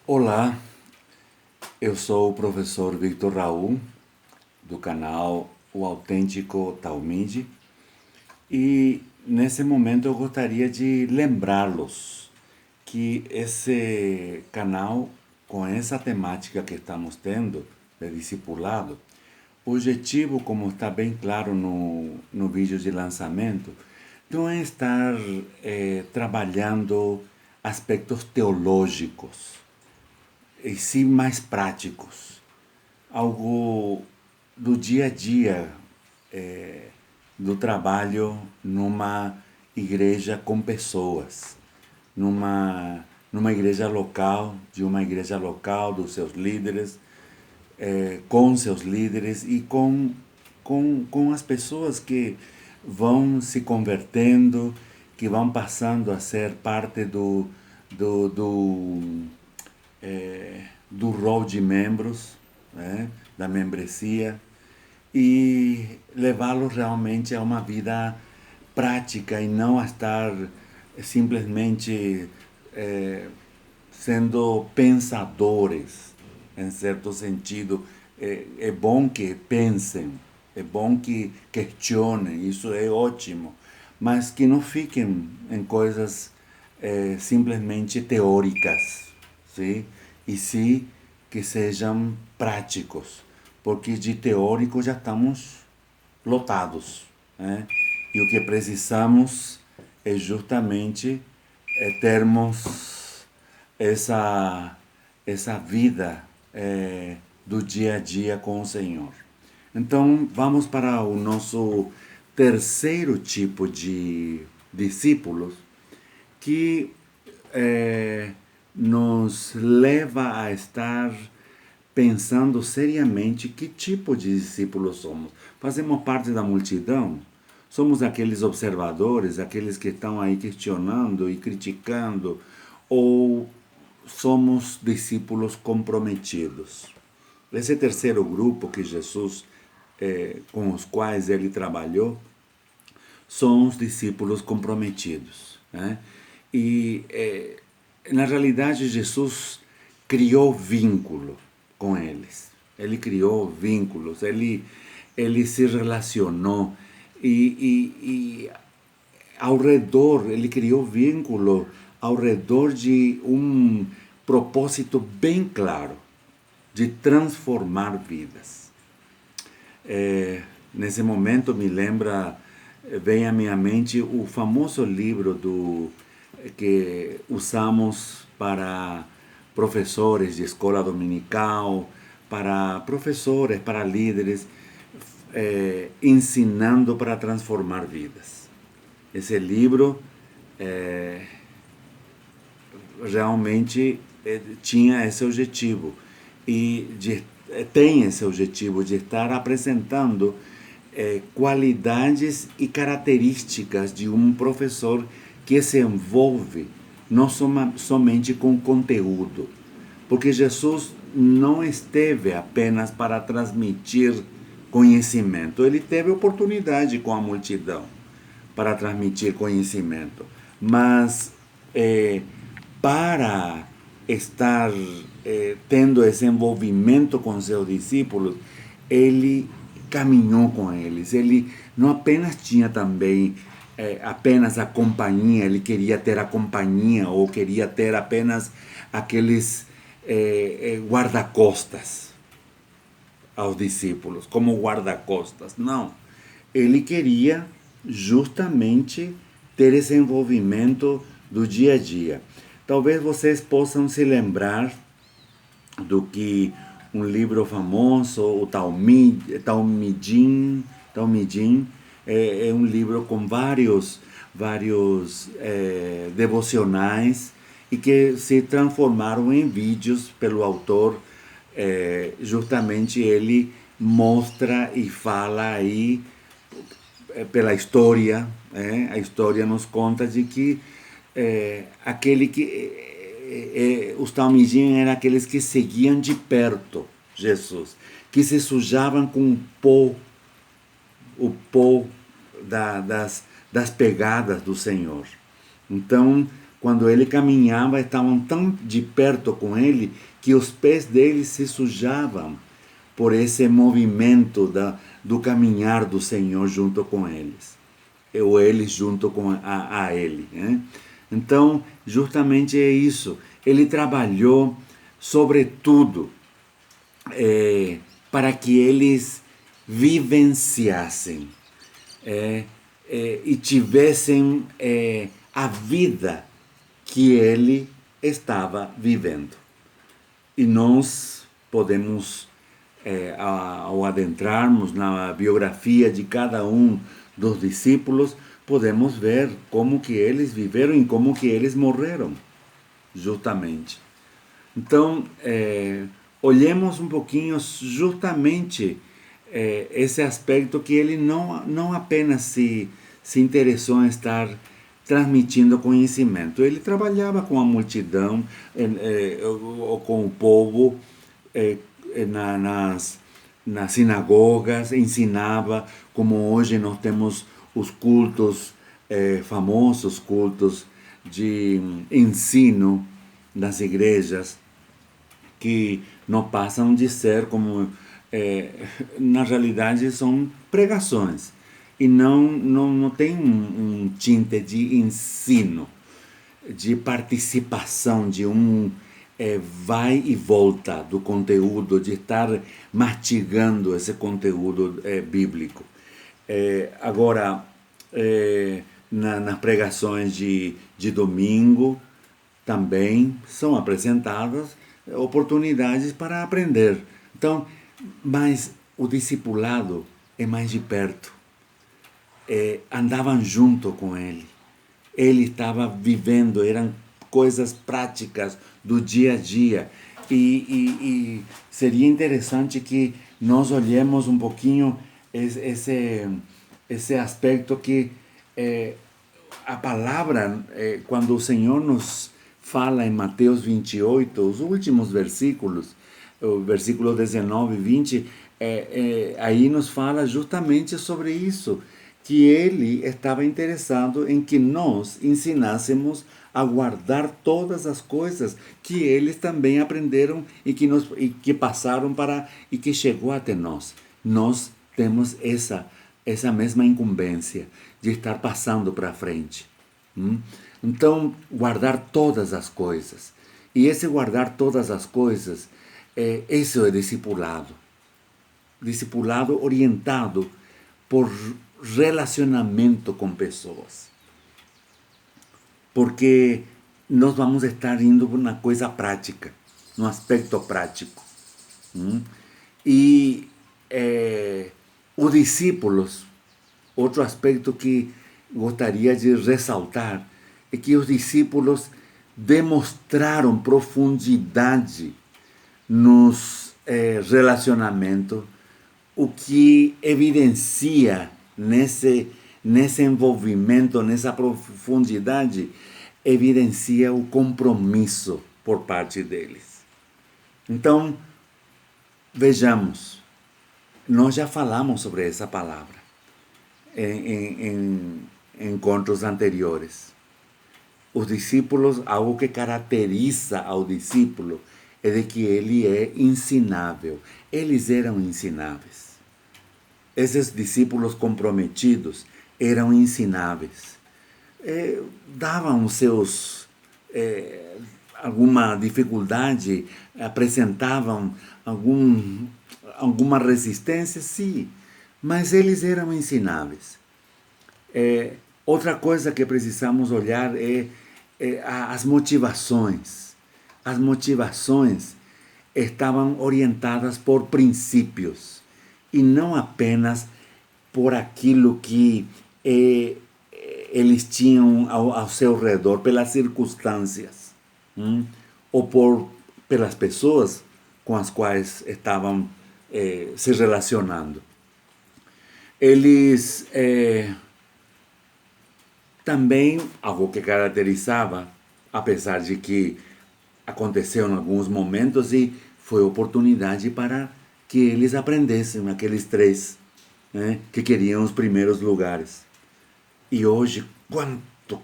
Olá, eu sou o professor Victor Raul, do canal O Autêntico Talmide, e nesse momento eu gostaria de lembrá-los que esse canal, com essa temática que estamos tendo, de discipulado, o objetivo, como está bem claro no vídeo de lançamento, não é estar trabalhando aspectos teológicos, e sim mais práticos, algo do dia a dia, do trabalho numa igreja com pessoas, numa igreja local, de uma igreja local, dos seus líderes, com seus líderes e com as pessoas que vão se convertendo, que vão passando a ser parte do, do do rol de membros, né, da membresia, e levá-los realmente a uma vida prática e não a estar simplesmente sendo pensadores, em certo sentido. É bom que pensem, é bom que questionem, isso é ótimo, mas que não fiquem em coisas simplesmente teóricas, sim? E sim que sejam práticos, porque de teórico já estamos lotados, né? E o que precisamos é justamente termos essa vida do dia a dia com o Senhor. Então, vamos para o nosso terceiro tipo de discípulos, que nos leva a estar pensando seriamente que tipo de discípulos somos. Fazemos parte da multidão? Somos aqueles observadores, aqueles que estão aí questionando e criticando? Ou somos discípulos comprometidos? Esse terceiro grupo que Jesus, com os quais ele trabalhou, são os discípulos comprometidos, né? E, na realidade, Jesus criou vínculo com eles. Ele criou vínculos, ele se relacionou e ao redor, ele criou vínculo ao redor de um propósito bem claro, de transformar vidas. Nesse momento me lembra, vem à minha mente o famoso livro que usamos para professores de escola dominical, para professores, para líderes, ensinando para transformar vidas. Esse livro realmente tinha esse objetivo tem esse objetivo de estar apresentando qualidades e características de um professor que se envolve não somente com conteúdo, porque Jesus não esteve apenas para transmitir conhecimento, ele teve oportunidade com a multidão para transmitir conhecimento, mas para estar tendo esse envolvimento com seus discípulos, ele caminhou com eles. Ele não apenas tinha também apenas a companhia, ele queria ter a companhia ou queria ter apenas aqueles guarda-costas aos discípulos, como guarda-costas. Não. Ele queria justamente ter esse envolvimento do dia a dia. Talvez vocês possam se lembrar do que um livro famoso, o Talmidim, é um livro com vários devocionais e que se transformaram em vídeos pelo autor. Justamente ele mostra e fala aí pela história, a história nos conta de que aquele que os talmidim eram aqueles que seguiam de perto Jesus, que se sujavam com o pó das pegadas do Senhor. Então, quando ele caminhava, estavam tão de perto com ele que os pés dele se sujavam por esse movimento do caminhar do Senhor junto com eles, ou eles junto com a ele. Né? Então, justamente é isso. Ele trabalhou, sobretudo, para que eles vivenciassem e tivessem a vida que ele estava vivendo. E nós podemos, ao adentrarmos na biografia de cada um dos discípulos, podemos ver como que eles viveram e como que eles morreram, justamente. Então, olhemos um pouquinho justamente esse aspecto que ele não apenas se interessou em estar transmitindo conhecimento. Ele trabalhava com a multidão, ou com o povo, nas sinagogas, ensinava, como hoje nós temos os cultos, famosos cultos de ensino nas igrejas, que não passam de ser como, na realidade, são pregações. E não tem um tinte de ensino, de participação, de vai e volta do conteúdo, de estar mastigando esse conteúdo bíblico. Agora, nas pregações de domingo, também são apresentadas oportunidades para aprender. Então, mas o discipulado é mais de perto. Andavam junto com ele. Ele estava vivendo, eram coisas práticas do dia a dia. E seria interessante que nós olhemos um pouquinho esse aspecto que a palavra, quando o Senhor nos fala em Mateus 28, os últimos versículos, o versículo 19 e 20, aí nos fala justamente sobre isso, que ele estava interessado em que nós ensinássemos a guardar todas as coisas que eles também aprenderam e que passaram e que chegou até nós. Nós temos essa mesma incumbência de estar passando para frente. Então, guardar todas as coisas. E esse guardar todas as coisas, isso é discipulado. Discipulado orientado por relacionamento com pessoas. Porque nós vamos estar indo na coisa prática, no aspecto prático. E os discípulos, outro aspecto que gostaria de ressaltar, é que os discípulos demonstraram profundidade nos relacionamentos, o que evidencia nesse envolvimento, nessa profundidade, evidencia o compromisso por parte deles. Então, vejamos, nós já falamos sobre essa palavra em encontros anteriores. Os discípulos, algo que caracteriza ao discípulo é de que ele é ensinável. Eles eram ensináveis. Esses discípulos comprometidos eram ensináveis. Davam os seus alguma dificuldade, apresentavam alguma resistência, sim, mas eles eram ensináveis. Outra coisa que precisamos olhar é as motivações. As motivações estavam orientadas por princípios e não apenas por aquilo que eles tinham ao seu redor, pelas circunstâncias, ou pelas pessoas com as quais estavam se relacionando. Eles também, algo que caracterizava, apesar de que aconteceu em alguns momentos e foi oportunidade para que eles aprendessem, aqueles três, né, que queriam os primeiros lugares. E hoje, quanto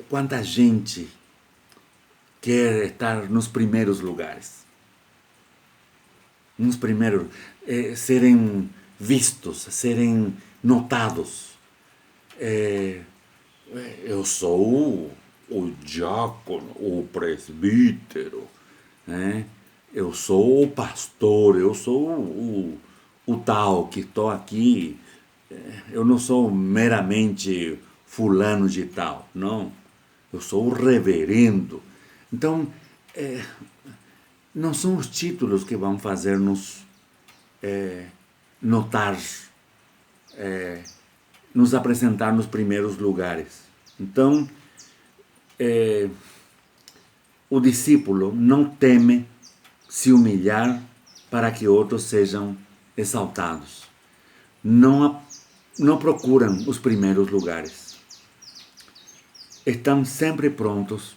quanta gente quer estar nos primeiros lugares. Nos primeiros, serem vistos, serem notados. Eu sou o diácono, o presbítero, né? Eu sou o pastor, eu sou o tal que estou aqui. Eu não sou meramente fulano de tal, não. Eu sou o reverendo. Então, não são os títulos que vão fazer-nos notar, nos apresentar nos primeiros lugares. Então, o discípulo não teme se humilhar para que outros sejam exaltados. Não procuram os primeiros lugares. Estão sempre prontos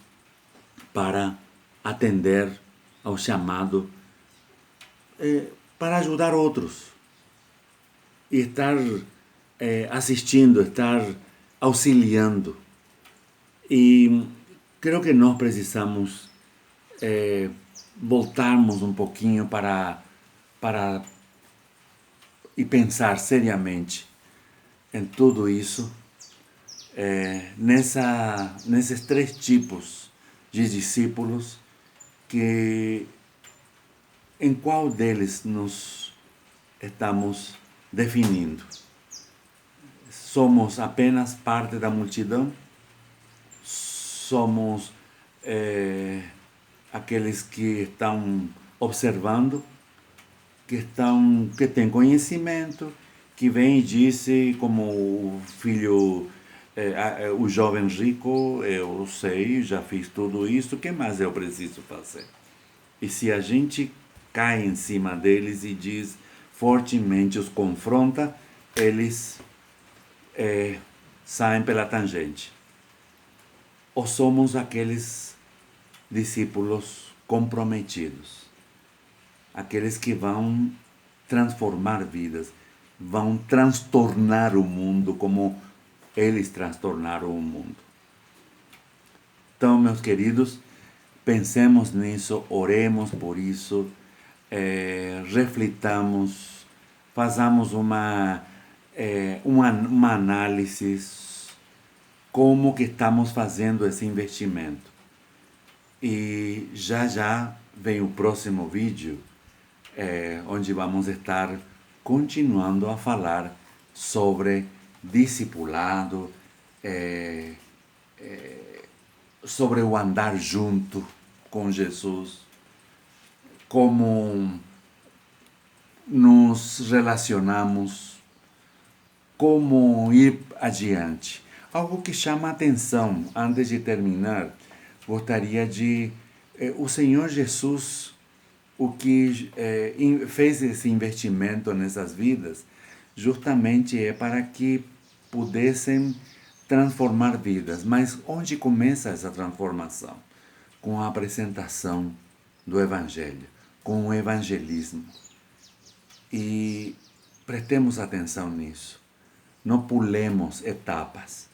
para atender ao chamado, para ajudar outros e estar assistindo, estar auxiliando. E creio que nós precisamos voltarmos um pouquinho para e pensar seriamente em tudo isso, nesses três tipos de discípulos, que em qual deles nos estamos definindo. Somos apenas parte da multidão? Somos aqueles que estão observando, que têm conhecimento, que vem e disse, como o filho, o jovem rico: eu sei, já fiz tudo isso, o que mais eu preciso fazer? E se a gente cai em cima deles e diz fortemente, os confronta, eles saem pela tangente. Ou somos aqueles discípulos comprometidos, aqueles que vão transformar vidas, vão transtornar o mundo como eles transtornaram o mundo. Então, meus queridos, pensemos nisso, oremos por isso, reflitamos, façamos uma análise como que estamos fazendo esse investimento. E já vem o próximo vídeo, onde vamos estar continuando a falar sobre discipulado, sobre o andar junto com Jesus, como nos relacionamos, como ir adiante. Algo que chama a atenção, antes de terminar, gostaria de... o Senhor Jesus, o que fez esse investimento nessas vidas, justamente é para que pudessem transformar vidas. Mas onde começa essa transformação? Com a apresentação do Evangelho, com o evangelismo. E prestemos atenção nisso. Não pulemos etapas.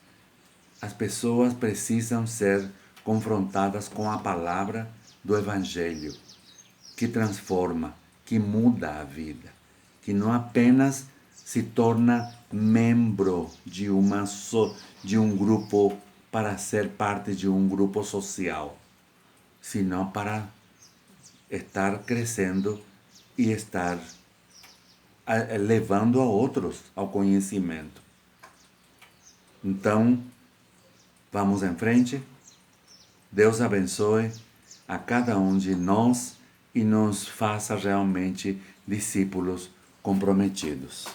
As pessoas precisam ser confrontadas com a palavra do Evangelho, que transforma, que muda a vida, que não apenas se torna membro de um grupo para ser parte de um grupo social, senão para estar crescendo e estar levando a outros ao conhecimento. Então, vamos em frente. Deus abençoe a cada um de nós e nos faça realmente discípulos comprometidos.